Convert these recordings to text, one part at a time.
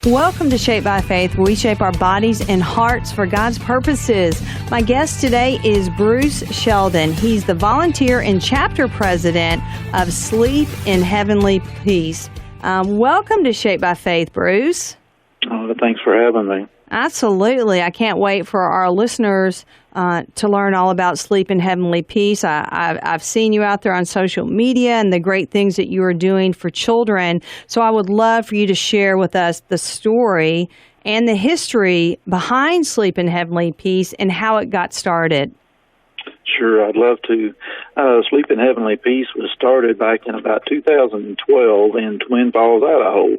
Welcome to Shaped by Faith, where we shape our bodies and hearts for God's purposes. My guest today is Bruce Sheldon. He's the volunteer and chapter president of Sleep in Heavenly Peace. Welcome to Shaped by Faith, Bruce. Thanks for having me. Absolutely. I can't wait for our listeners to learn all about Sleep in Heavenly Peace. I've seen you out there on social media and the great things that you are doing for children. So I would love for you to share with us the story and the history behind Sleep in Heavenly Peace and how it got started. Sure, I'd love to. Sleep in Heavenly Peace was started back in about 2012 in Twin Falls, Idaho.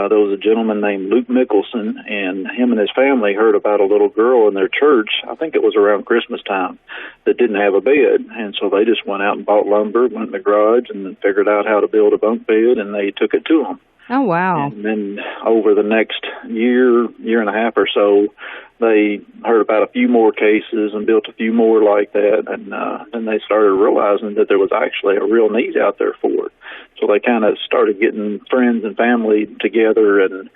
There was a gentleman named Luke Mickelson, and him and his family heard about a little girl in their church, I think it was around Christmas time, that didn't have a bed. And so they just went out and bought lumber, went in the garage, and figured out how to build a bunk bed, and they took it to them. Oh, wow. And then over the next year and a half or so, they heard about a few more cases and built a few more like that, and then they started realizing that there was actually a real need out there for it. So they kind of started getting friends and family together and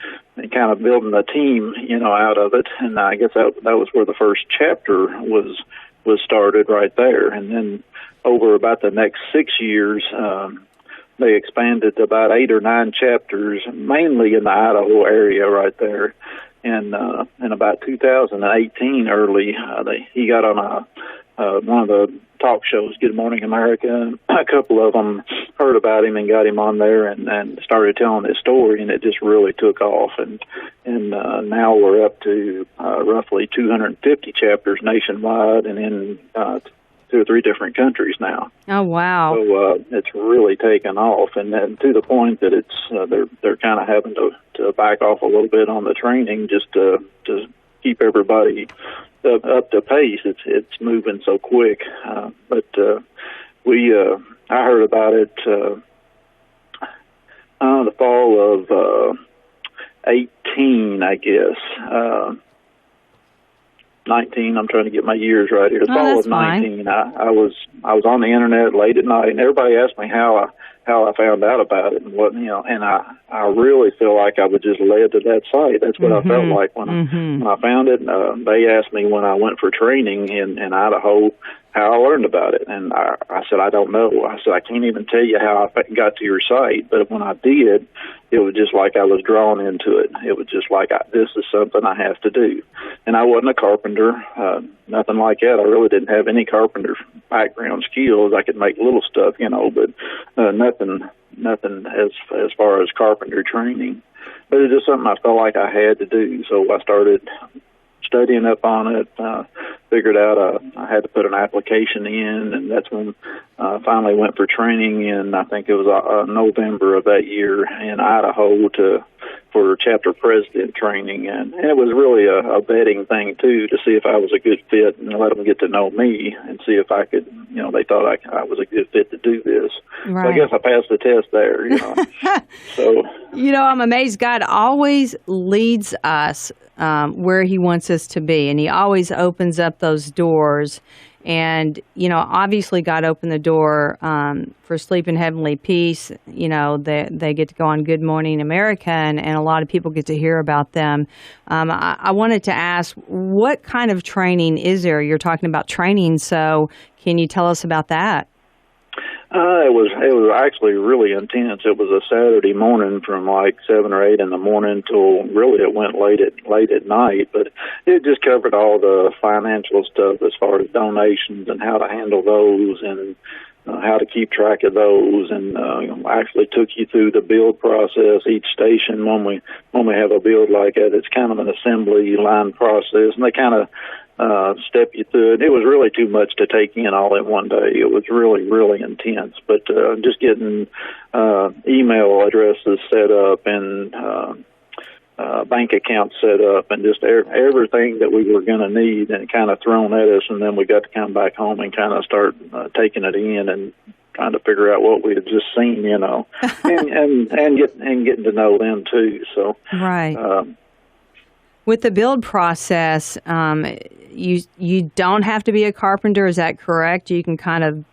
kind of building a team, out of it. And I guess that was where the first chapter was started right there. And then over about the next 6 years, they expanded to about 8 or 9 chapters, mainly in the Idaho area right there. And in about 2018, early, he got on one of the talk shows, Good Morning America. A couple of them heard about him and got him on there and started telling his story, and it just really took off. And now we're up to roughly 250 chapters nationwide and in 2 or 3 different countries now. Oh, wow. So it's really taken off, and then to the point that it's they're kind of having to back off a little bit on the training just to keep everybody up to pace. It's moving so quick. But I heard about it the fall of 18, I guess. 19. I'm trying to get my years right here. The fall of 19. I was on the internet late at night, and everybody asked me how I found out about it and what, and I really feel like I was just led to that site. That's what I felt like when I found it. They asked me when I went for training in Idaho how I learned about it, and I said I don't know. I said I can't even tell you how I got to your site, but when I did, it was just like I was drawn into it. It was just like this is something I have to do. And I wasn't a carpenter, nothing like that. I really didn't have any carpenter background skills. I could make little stuff, but nothing as far as carpenter training. But it's just something I felt like I had to do. So I started studying up on it, figured out I had to put an application in, and that's when I finally went for training in, I think it was November of that year in Idaho for chapter president training. And it was really a vetting thing, too, to see if I was a good fit and let them get to know me and see if I could, they thought I was a good fit to do this. Right. So I guess I passed the test there, So, I'm amazed. God always leads us where he wants us to be, and he always opens up those doors. And, obviously God opened the door for Sleep in Heavenly Peace. They get to go on Good Morning America, and a lot of people get to hear about them. I wanted to ask, what kind of training is there? You're talking about training, so can you tell us about that? It was actually really intense. It was a Saturday morning from like 7 or 8 in the morning till really it went late at night. But it just covered all the financial stuff as far as donations and how to handle those and how to keep track of those. And actually took you through the build process. Each station when we have a build like that, it's kind of an assembly line process, and they kind of step you through it. It was really too much to take in all in one day. It was really, really intense. But just getting email addresses set up and bank accounts set up and just everything that we were going to need and kind of thrown at us, and then we got to come back home and kind of start taking it in and trying to figure out what we had just seen, and getting to know them too. So right. With the build process, you don't have to be a carpenter, is that correct? You can kind of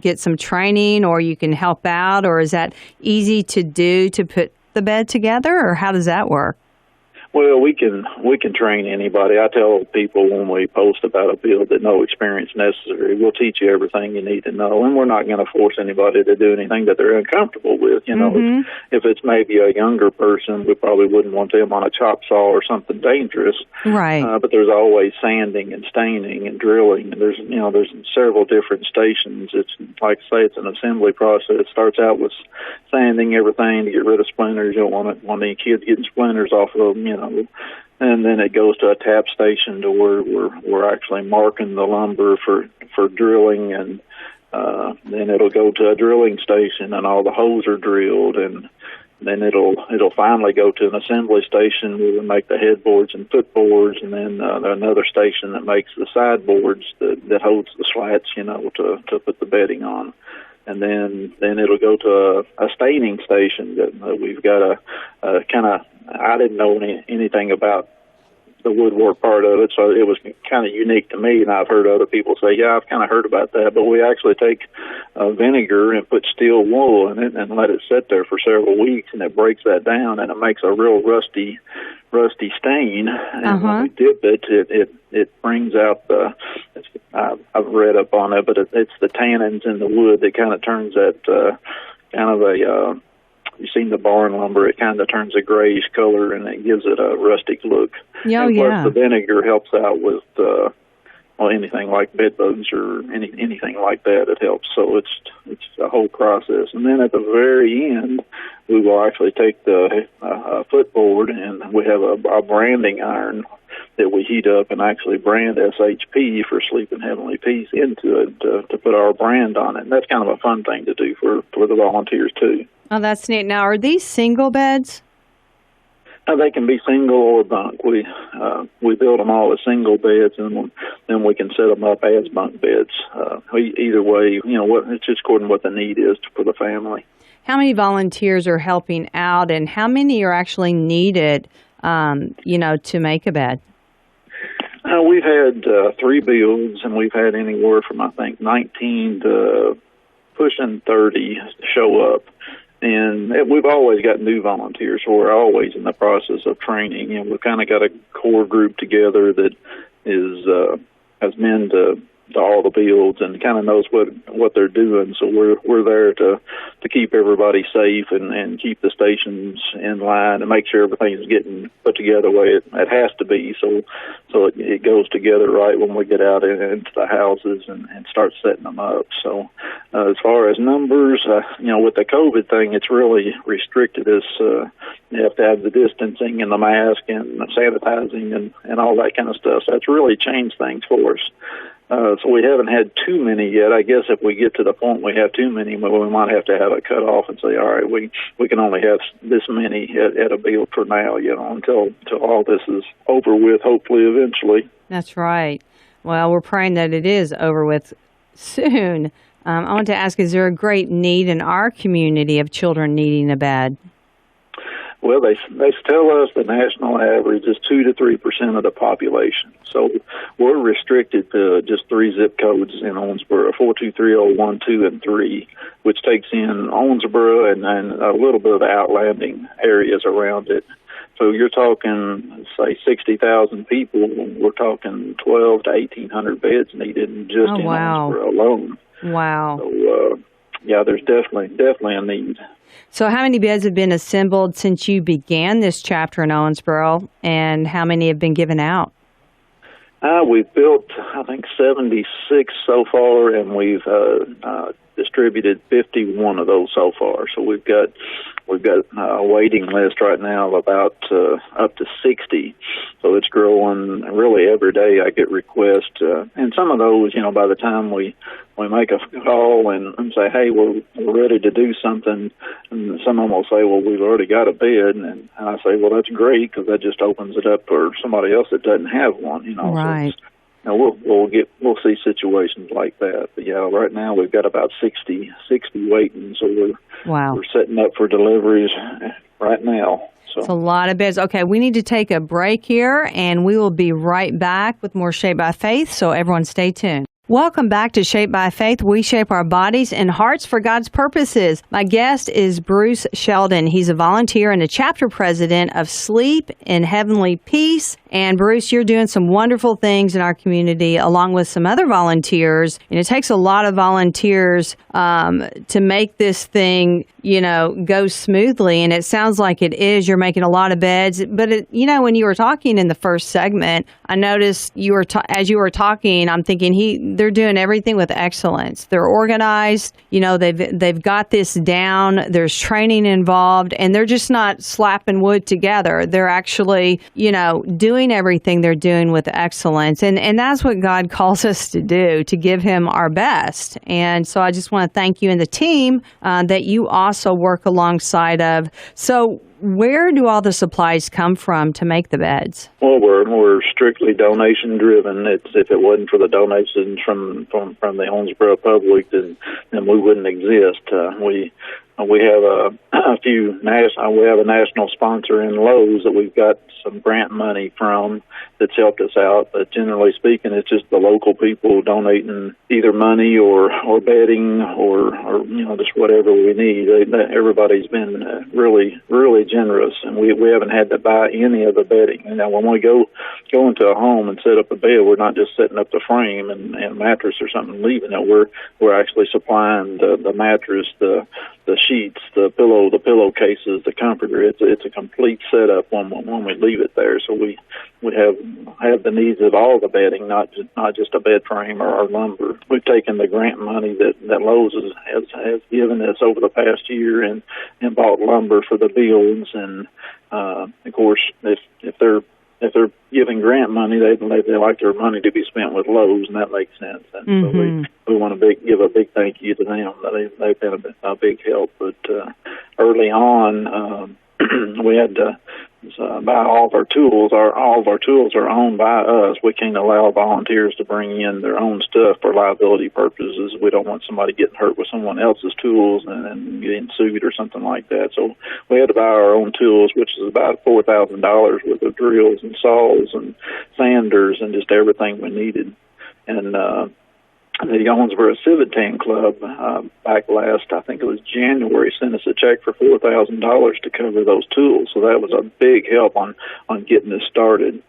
get some training, or you can help out, or is that easy to do to put the bed together, or how does that work? Well, we can train anybody. I tell people when we post about a build that no experience necessary. We'll teach you everything you need to know, and we're not going to force anybody to do anything that they're uncomfortable with. You know, if it's maybe a younger person, we probably wouldn't want them on a chop saw or something dangerous. Right. But there's always sanding and staining and drilling, and there's several different stations. It's like I say, it's an assembly process. It starts out with sanding everything to get rid of splinters. You don't want any kids getting splinters off of them, and then it goes to a tap station to where we're actually marking the lumber for drilling, and then it'll go to a drilling station, and all the holes are drilled, and then it'll finally go to an assembly station where we make the headboards and footboards, and then another station that makes the sideboards that holds the slats, to put the bedding on. And then it'll go to a staining station that we've got a kind of, I didn't know anything about the woodwork part of it, so it was kind of unique to me, and I've heard other people say, yeah, I've kind of heard about that, but we actually take vinegar and put steel wool in it and let it sit there for several weeks, and it breaks that down, and it makes a real rusty stain, and when we dip it, it brings out I've read up on it, but it's the tannins in the wood that kind of turns that kind of a, you've seen the barn lumber, it kind of turns a grayish color, and it gives it a rustic look. And plus the vinegar helps out with anything like bed bugs or anything like that. It helps. So it's a whole process. And then at the very end, we will actually take the footboard, and we have a branding iron that we heat up and actually brand SHP for Sleep in Heavenly Peace into it to put our brand on it. And that's kind of a fun thing to do for the volunteers too. Oh, that's neat. Now, are these single beds? They can be single or bunk. We build them all as single beds, and then we can set them up as bunk beds. Either way, it's just according to what the need is for the family. How many volunteers are helping out, and how many are actually needed, to make a bed? We've had 3 builds, and we've had anywhere from, I think, 19 to pushing 30 show up. And we've always got new volunteers, so we're always in the process of training. And we've kind of got a core group together that has been to all the builds and kind of knows what they're doing. So we're there to keep everybody safe and keep the stations in line and make sure everything's getting put together the way it has to be. So it goes together right when we get out into the houses and start setting them up. So as far as numbers, with the COVID thing, it's really restricted us. You have to have the distancing and the mask and the sanitizing and all that kind of stuff. So that's really changed things for us. So we haven't had too many yet. I guess if we get to the point we have too many, we might have to have it cut off and say, all right, we can only have this many at a build for now, until all this is over with, hopefully eventually. That's right. Well, we're praying that it is over with soon. I want to ask, is there a great need in our community of children needing a bed? Well, they tell us the national average is 2 to 3% of the population. So we're restricted to just 3 zip codes in Owensboro, 42301, 2, and 3, which takes in Owensboro and a little bit of the outlanding areas around it. So you're talking, say, 60,000 people. We're talking 12 to 1,800 beds needed just in Owensboro alone. Wow. So, there's definitely a need. So how many beds have been assembled since you began this chapter in Owensboro, and how many have been given out? We've built, I think, 76 so far, and we've distributed 51 of those so far. So we've got a waiting list right now of about up to 60. So it's growing really every day. I get requests, and some of those, by the time we make a call and say, hey, we're ready to do something, and some of them will say, well, we've already got a bed, and I say, well, that's great, because that just opens it up for somebody else that doesn't have one, Right. So we'll see situations like that. But right now we've got about 60 waiting, so we're setting up for deliveries right now. So it's a lot of beds. Okay, we need to take a break here, and we will be right back with more Shaped by Faith, so everyone stay tuned. Welcome back to Shaped by Faith. We shape our bodies and hearts for God's purposes. My guest is Bruce Sheldon. He's a volunteer and a chapter president of Sleep in Heavenly Peace. And Bruce, you're doing some wonderful things in our community along with some other volunteers. And it takes a lot of volunteers to make this thing, go smoothly. And it sounds like it is. You're making a lot of beds. But, when you were talking in the first segment, I noticed you were as you were talking, I'm thinking they're doing everything with excellence. They're organized. They've got this down. There's training involved. And they're just not slapping wood together. They're actually, doing everything they're doing with excellence. And that's what God calls us to do, to give him our best. And so I just want to thank you and the team that you also work alongside of. So where do all the supplies come from to make the beds? Well, we're strictly donation driven. If it wasn't for the donations from the Owensboro public, then we wouldn't exist. We have we have a national sponsor in Lowe's that we've got some grant money from that's helped us out. But generally speaking, it's just the local people donating either money or bedding or just whatever we need. Everybody's been really, really generous, and we haven't had to buy any of the bedding. When we go into a home and set up a bed, we're not just setting up the frame and mattress or something and leaving it. We're actually supplying the mattress, the sheets, the pillowcases, the comforter. It's a complete setup when we leave it there. So we have the needs of all the bedding, not just a bed frame or lumber. We've taken the grant money that Lowe's has given us over the past year and bought lumber for the builds. And of course, if they're giving grant money, they like their money to be spent with Lowe's, and that makes sense. And so we want to give a big thank you to them. They've been a big help. But early on, we had to buy all of our tools. All of our tools are owned by us. We can't allow volunteers to bring in their own stuff for liability purposes. We don't want somebody getting hurt with someone else's tools and getting sued or something like that. So we had to buy our own tools, which is about $4,000 worth of drills and saws and sanders and just everything we needed. And the Owensboro Civitan Club, back last, I think it was January, sent us a check for $4,000 to cover those tools. So that was a big help on getting this started.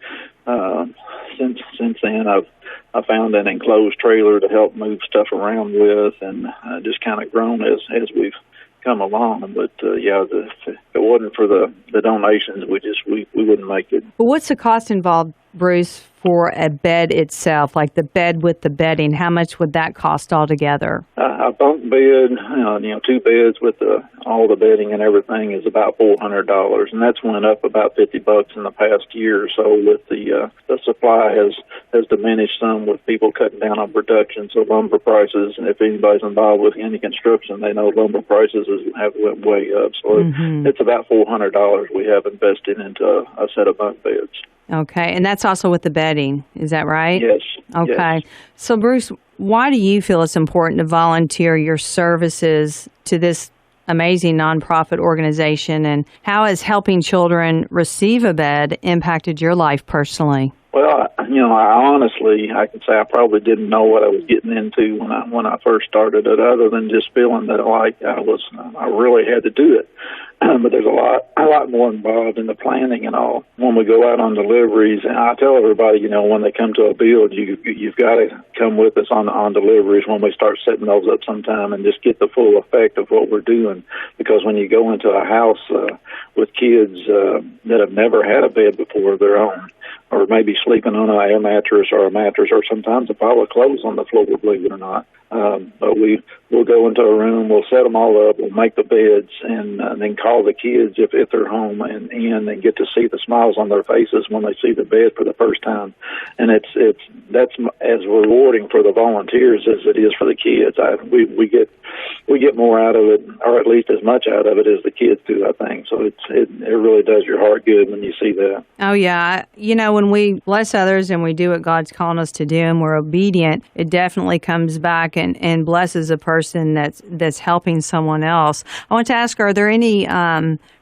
Since then, I've found an enclosed trailer to help move stuff around with, and just kind of grown as we've come along. But if it wasn't for the donations, we wouldn't make it. But what's the cost involved, Bruce, for a bed itself, like the bed with the bedding? How much would that cost altogether? A bunk bed, two beds with all the bedding and everything is about $400, and that's went up about $50 in the past year or so. With the supply has diminished some with people cutting down on production. So lumber prices, and if anybody's involved with any construction, they know lumber prices have went way up. So it's about $400 we have invested into a set of bunk beds. Okay, and that's also with the bedding, is that right? Yes. Okay. Yes. So, Bruce, why do you feel it's important to volunteer your services to this amazing nonprofit organization, and how has helping children receive a bed impacted your life personally? Well, I can say I probably didn't know what I was getting into when I first started it, other than just feeling that I really had to do it. But there's a lot more involved in the planning and all. When we go out on deliveries, and I tell everybody, when they come to a build, you've got to come with us on deliveries when we start setting those up sometime, and just get the full effect of what we're doing. Because when you go into a house with kids that have never had a bed before of their own, or maybe sleeping on an air mattress or a mattress, or sometimes a pile of clothes on the floor, believe it or not. But we'll go into a room, we'll set them all up, we'll make the beds, and then call the kids if they're home and get to see the smiles on their faces when they see the bed for the first time. And that's as rewarding for the volunteers as it is for the kids. We get more out of it, or at least as much out of it as the kids do, I think. So it really does your heart good when you see that. Oh yeah, when we bless others and we do what God's calling us to do, and we're obedient, it definitely comes back and blesses a person that's helping someone else. I want to ask, are there any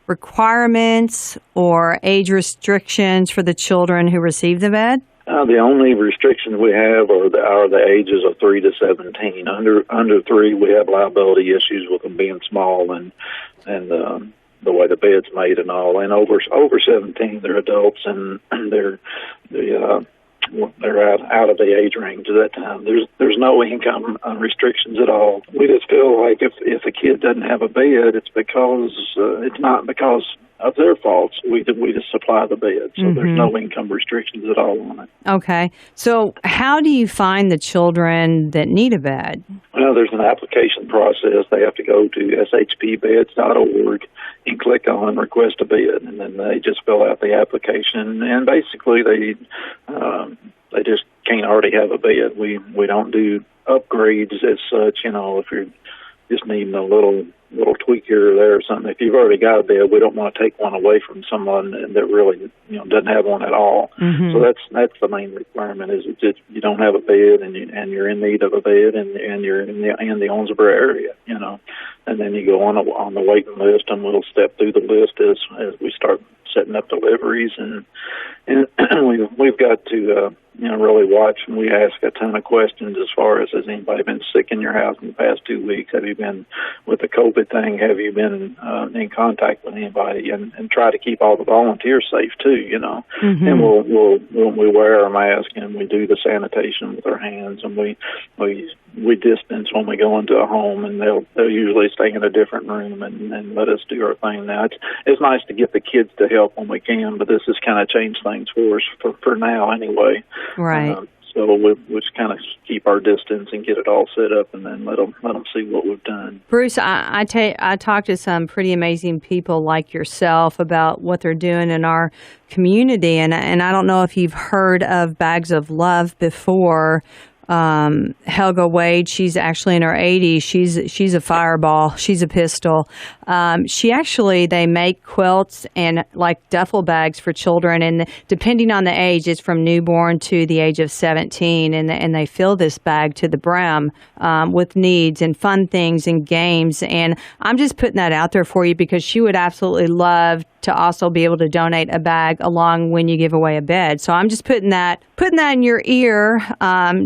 requirements or age restrictions for the children who receive the bed? The only restrictions we have are the ages of 3 to 17. Under 3, we have liability issues with them being small and the way the bed's made and all. And over 17, they're adults and they're out of the age range at that time. There's no income restrictions at all. We just feel like if a kid doesn't have a bed, it's because it's not because of their faults. We just supply the bed, so there's no income restrictions at all on it. Okay. So how do you find the children that need a bed? Well, there's an application process. They have to go to shpbeds.org and click on request a bed, and then they just fill out the application. And basically, they just can't already have a bed. We don't do upgrades as such. If you're just needing a little tweak here or there or something. If you've already got a bed, we don't want to take one away from someone that really doesn't have one at all. So that's the main requirement is that you don't have a bed and you're in need of a bed and you're in the Owensboro area, and then you go on the waiting list, and we'll step through the list as we start setting up deliveries, and we've got to really watch, and we ask a ton of questions as far as, has anybody been sick in your house in the past 2 weeks? Have you been with the COVID thing? Have you been in contact with anybody? And try to keep all the volunteers safe too, And we wear our mask and we do the sanitation with our hands, and we distance when we go into a home, and they'll usually stay in a different room and let us do our thing. Now it's nice to get the kids to help when we can, but this has kind of changed things for us for now anyway. Right. So we just kind of keep our distance and get it all set up, and then let them see what we've done. Bruce, I talked to some pretty amazing people like yourself about what they're doing in our community, and I don't know if you've heard of Bags of Love before. Helga Wade, she's actually in her 80s. She's a fireball. She's a pistol. They make quilts and like duffel bags for children, and depending on the age, it's from newborn to the age of 17, and they fill this bag to the brim with needs and fun things and games. And I'm just putting that out there for you because she would absolutely love to also be able to donate a bag along when you give away a bed. So I'm just putting that in your ear,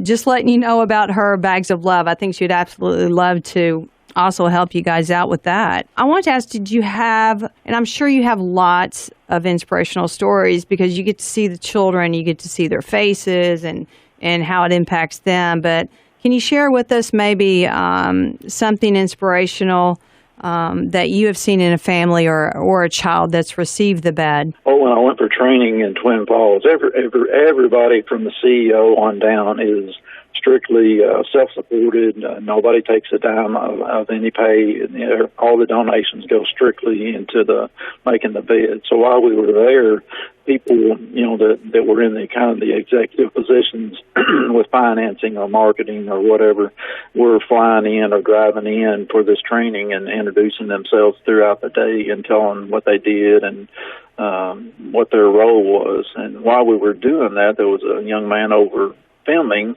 just letting you know about her Bags of Love. I think she'd absolutely love to also help you guys out with that. I want to ask, did you have, and I'm sure you have lots of inspirational stories because you get to see the children, you get to see their faces and how it impacts them, but can you share with us maybe something inspirational that you have seen in a family or a child that's received the bed? Oh, when I went for training in Twin Falls, everybody from the CEO on down is strictly self-supported. Nobody takes a dime of any pay. All the donations go strictly into making the bed. So while we were there, people, that were in the kind of the executive positions with financing or marketing or whatever, were flying in or driving in for this training and introducing themselves throughout the day and telling what they did and what their role was. And while we were doing that, there was a young man over filming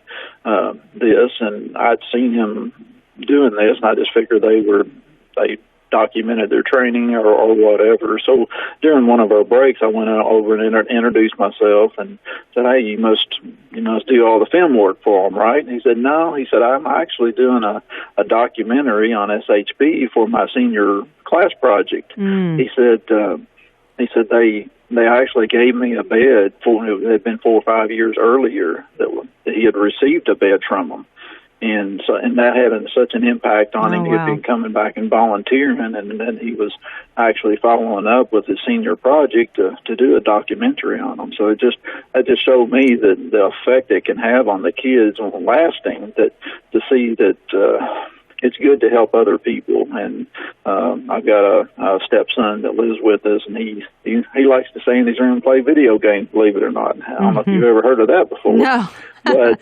this, and I'd seen him doing this, and I just figured they documented their training or whatever. So during one of our breaks, I went over and introduced myself and said, "Hey, you must do all the film work for them, right?" And he said, "No." He said, "I'm actually doing a documentary on SHP for my senior class project." He said they actually gave me a bed it had been 4 or 5 years earlier that he had received a bed from them. And that had such an impact on him. Wow. He had been coming back and volunteering, and then he was actually following up with his senior project to do a documentary on them. So it just showed me that the effect it can have on the kids on lasting, that to see that it's good to help other people. And I've got a stepson that lives with us, and he likes to stay in his room and play video games, believe it or not. I don't know if you've ever heard of that before. No. But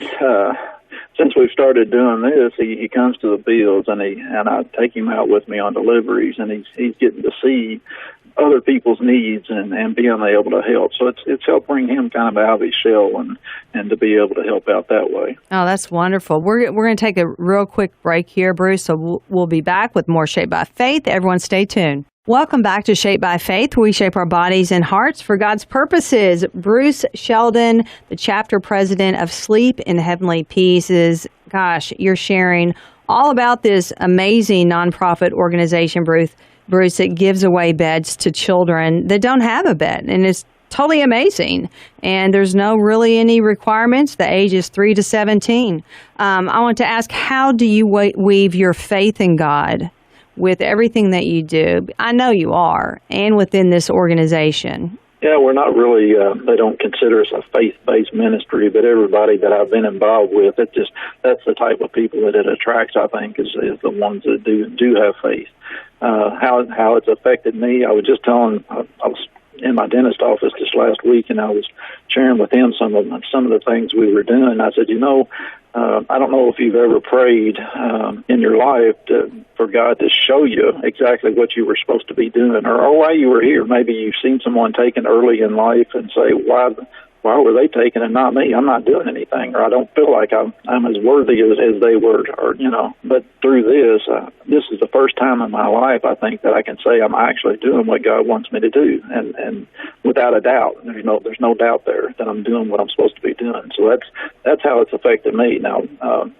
since we've started doing this, he comes to the fields, and I take him out with me on deliveries, and he's getting to see other people's needs and being able to help. So it's helped bring him kind of out of his shell and to be able to help out that way. Oh, that's wonderful. We're going to take a real quick break here, Bruce, so we'll be back with more Shaped by Faith. Everyone stay tuned. Welcome back to Shaped by Faith. We shape our bodies and hearts for God's purposes. Bruce Sheldon, the chapter president of Sleep in Heavenly Peace, you're sharing all about this amazing nonprofit organization, Bruce, that gives away beds to children that don't have a bed. And it's totally amazing. And there's no really any requirements. The age is 3 to 17. I want to ask, how do you weave your faith in God with everything that you do? I know you are, and within this organization. Yeah, we're not really, they don't consider us a faith-based ministry, but everybody that I've been involved with, that's the type of people that it attracts, I think, is the ones that do have faith. How it's affected me, I was just telling, I was in my dentist office this last week, and I was sharing with him some of the things we were doing. I said, I don't know if you've ever prayed in your life for God to show you exactly what you were supposed to be doing, or why you were here. Maybe you've seen someone taken early in life and say, why were they taken and not me? I'm not doing anything, or I don't feel like I'm as worthy as they were, But through this is the first time in my life, I think, that I can say I'm actually doing what God wants me to do, and without a doubt, there's no doubt there that I'm doing what I'm supposed to be doing. So that's how it's affected me. Now,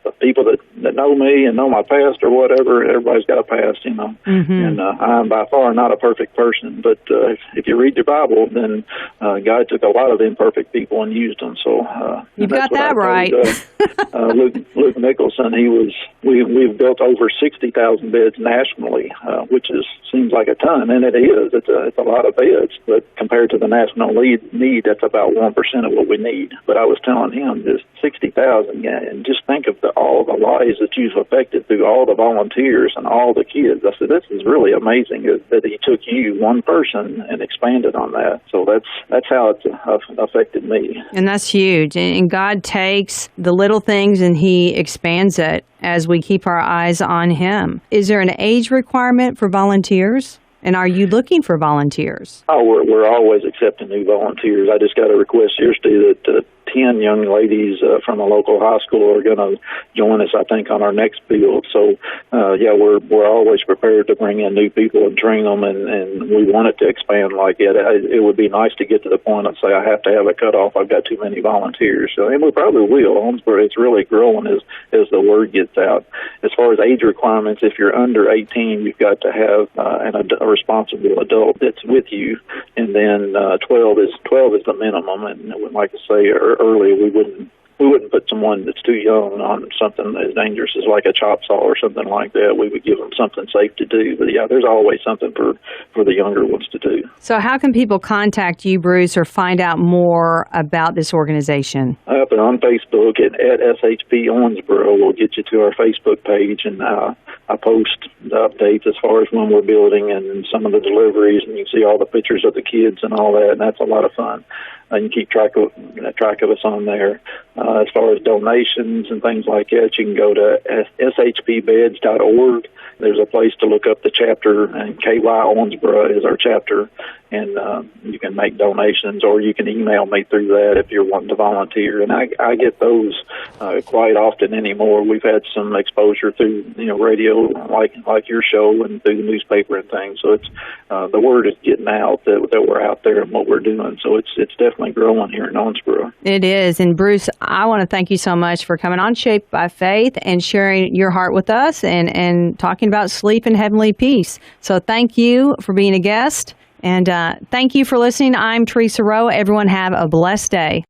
the people that know me and know my past or whatever, everybody's got a past, Mm-hmm. And I'm by far not a perfect person. But if you read your Bible, then God took a lot of imperfect people and used them. So you've got that right. Luke Nicholson, we've built over 60,000 beds nationally, which seems like a ton, and it is. It's a lot of beds, but compared to the national need, that's about 1% of what we need. But I was telling him, just 60,000, and just think of all the lives that you've affected through all the volunteers and all the kids. I said, this is really amazing that he took you, one person, and expanded on that. So that's how it's affected me. And that's huge. And God takes the little things and He expands it as we keep our eyes on Him. Is there an age requirement for volunteers? And are you looking for volunteers? Oh, we're always accepting new volunteers. I just got a request yesterday that 10 young ladies from a local high school are going to join us, I think, on our next build. So, we're always prepared to bring in new people and train them, and we want it to expand like that. It would be nice to get to the point of say, I have to have a cutoff. I've got too many volunteers. So, and we probably will. It's really growing as the word gets out. As far as age requirements, if you're under 18, you've got to have a responsible adult that's with you, and then 12 is the minimum. And I would like to say earlier, we wouldn't put someone that's too young on something as dangerous as like a chop saw or something like that. We would give them something safe to do. But yeah, there's always something for the younger ones to do. So how can people contact you, Bruce, or find out more about this organization? Up and on Facebook at SHP Owensboro will get you to our Facebook page, and I post the updates as far as when we're building and some of the deliveries, and you can see all the pictures of the kids and all that, and that's a lot of fun. You can keep track of us on there. As far as donations and things like that, you can go to shpbeds.org. There's a place to look up the chapter, and KY Owensboro is our chapter, and you can make donations, or you can email me through that if you're wanting to volunteer. And I get those quite often anymore. We've had some exposure through radio, like your show, and through the newspaper and things. So it's the word is getting out that we're out there and what we're doing. So it's definitely growing here in Owensboro. It is. And Bruce, I want to thank you so much for coming on Shaped by Faith and sharing your heart with us and talking about sleep and heavenly peace. So thank you for being a guest. And thank you for listening. I'm Theresa Rowe. Everyone have a blessed day.